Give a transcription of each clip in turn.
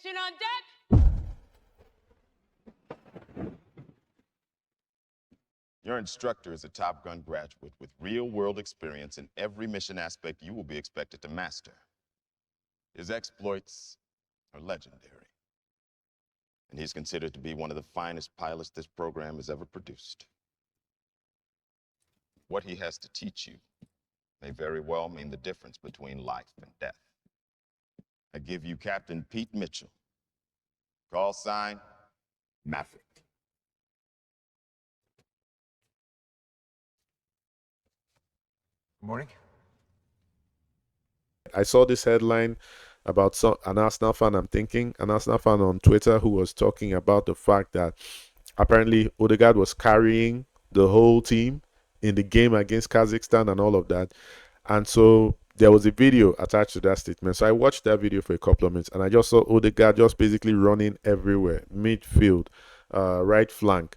Attention on deck. Your instructor is a Top Gun graduate with real-world experience in every mission aspect you will be expected to master. His exploits are legendary, and he's considered to be one of the finest pilots this program has ever produced. What he has to teach you may very well mean the difference between life and death. I give you Captain Pete Mitchell, call sign Maverick. Good morning. I saw this headline about an Arsenal fan, an Arsenal fan on Twitter who was talking about the fact that apparently Odegaard was carrying the whole team in the game against Kazakhstan and all of that. And so there was a video attached to that statement. So I watched that video for a couple of minutes and I just saw Odegaard just basically running everywhere. Midfield, right flank,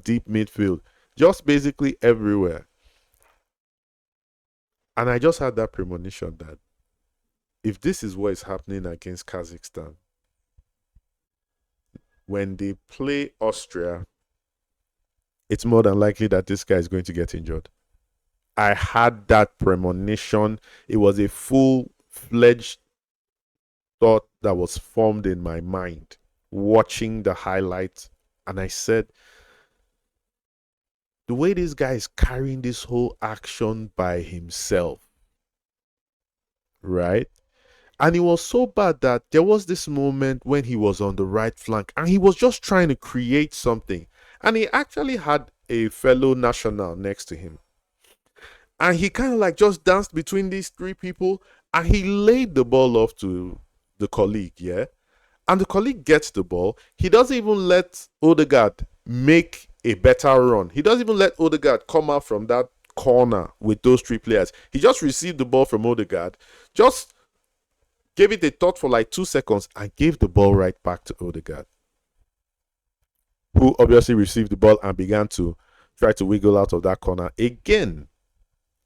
deep midfield, just basically everywhere. And I just had that premonition that if this is what is happening against Kazakhstan, when they play Austria, it's more than likely that this guy is going to get injured. I had that premonition. It was a full-fledged thought that was formed in my mind watching the highlights. And I said, the way this guy is carrying this whole action by himself, right? And it was so bad that there was this moment when he was on the right flank and he was just trying to create something. And he actually had a fellow national next to him. And he kind of like just danced between these three people and he laid the ball off to the colleague, yeah? And the colleague gets the ball. He doesn't even let Odegaard make a better run. He doesn't even let Odegaard come out from that corner with those three players. He just received the ball from Odegaard, just gave it a thought for like 2 seconds and gave the ball right back to Odegaard, who obviously received the ball and began to try to wiggle out of that corner again.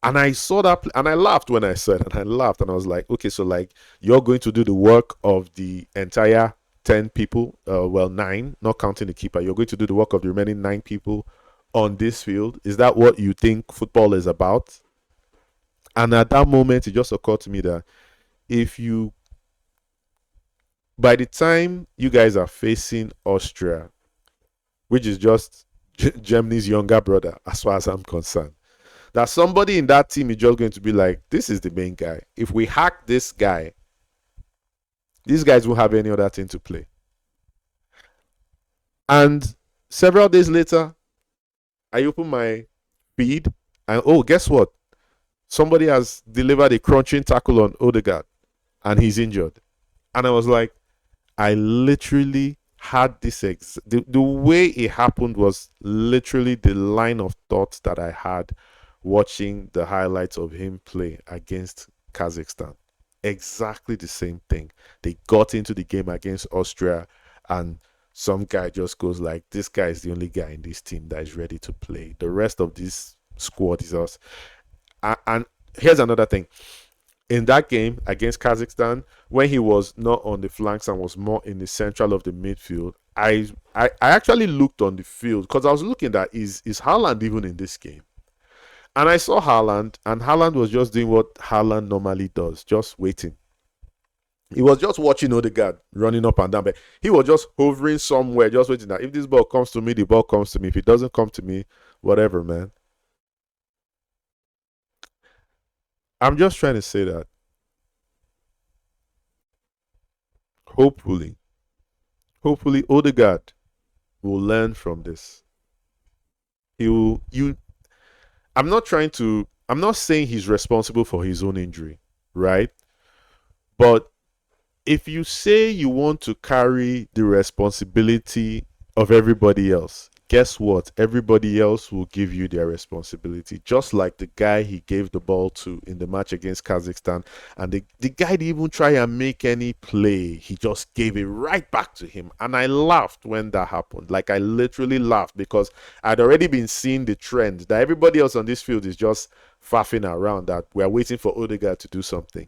And I saw that and I laughed when I said, and I laughed and I was like, okay, so like you're going to do the work of the entire 10 people, 9, not counting the keeper. You're going to do the work of the remaining 9 people on this field. Is that what you think football is about? And at that moment, it just occurred to me that by the time you guys are facing Austria, which is just Germany's younger brother, as far as I'm concerned, that somebody in that team is just going to be like, this is the main guy. If we hack this guy, these guys won't have any other thing to play. And several days later, I open my feed and guess what? Somebody has delivered a crunching tackle on Odegaard and he's injured. And I was like, I literally had this the way it happened was literally the line of thought that I had watching the highlights of him play against Kazakhstan. Exactly the same thing. They got into the game against Austria and some guy just goes like, this guy is the only guy in this team that is ready to play. The rest of this squad is us. And here's another thing. In that game against Kazakhstan, when he was not on the flanks and was more in the central of the midfield, I actually looked on the field because I was looking at is Haaland even in this game? And I saw Haaland, and Haaland was just doing what Haaland normally does, just waiting. He was just watching Odegaard running up and down, but he was just hovering somewhere, just waiting that if this ball comes to me, the ball comes to me. If it doesn't come to me, whatever, man. I'm just trying to say that hopefully Odegaard will learn from this. I'm not saying he's responsible for his own injury, right? But if you say you want to carry the responsibility of everybody else, guess what? Everybody else will give you their responsibility. Just like the guy he gave the ball to in the match against Kazakhstan. And the guy didn't even try and make any play. He just gave it right back to him. And I laughed when that happened. Like, I literally laughed because I'd already been seeing the trend that everybody else on this field is just faffing around, that we're waiting for Odegaard to do something.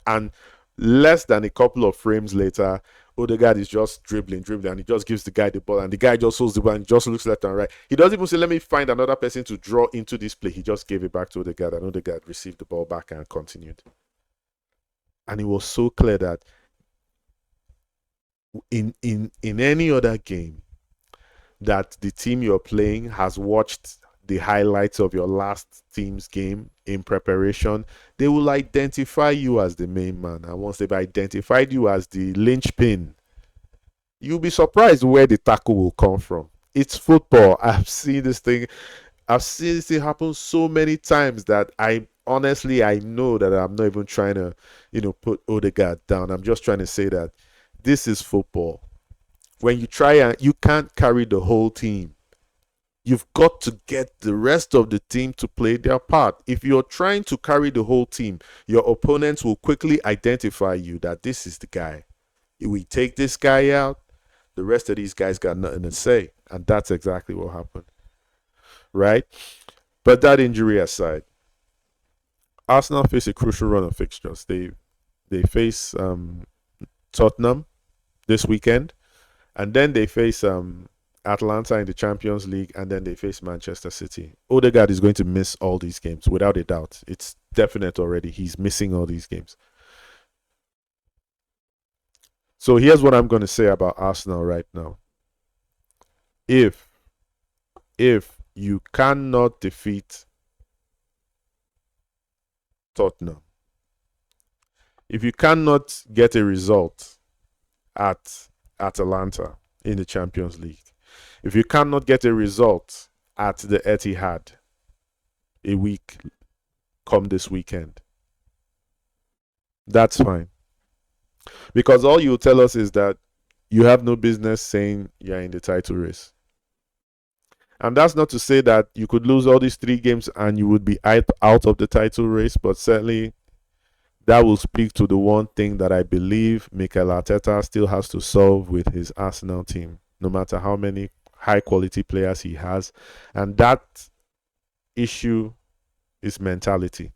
And Less than a couple of frames later, Odegaard is just dribbling, and he just gives the guy the ball, and the guy just holds the ball and just looks left and right. He doesn't even say, let me find another person to draw into this play. He just gave it back to Odegaard, and Odegaard received the ball back and continued. And it was so clear that in any other game that the team you're playing has watched the highlights of your last team's game in preparation, they will identify you as the main man. And once they've identified you as the linchpin, you'll be surprised where the tackle will come from. It's football. I've seen this thing happen so many times that I honestly know that I'm not even trying to, put Odegaard down. I'm just trying to say that this is football. When you try and you can't carry the whole team, you've got to get the rest of the team to play their part. If you're trying to carry the whole team, your opponents will quickly identify you that this is the guy. If we take this guy out, the rest of these guys got nothing to say. And that's exactly what happened. Right? But that injury aside, Arsenal face a crucial run of fixtures. They face Tottenham this weekend, and then they face Atlanta in the Champions League, and then they face Manchester City. Odegaard is going to miss all these games, without a doubt. It's definite already. He's missing all these games. So here's what I'm going to say about Arsenal right now. If you cannot defeat Tottenham, if you cannot get a result at Atalanta in the Champions League, if you cannot get a result at the Etihad a week come this weekend, that's fine. Because all you tell us is that you have no business saying you're in the title race. And that's not to say that you could lose all these 3 games and you would be out of the title race, but certainly that will speak to the one thing that I believe Mikel Arteta still has to solve with his Arsenal team, no matter how many high-quality players he has. And that issue is mentality.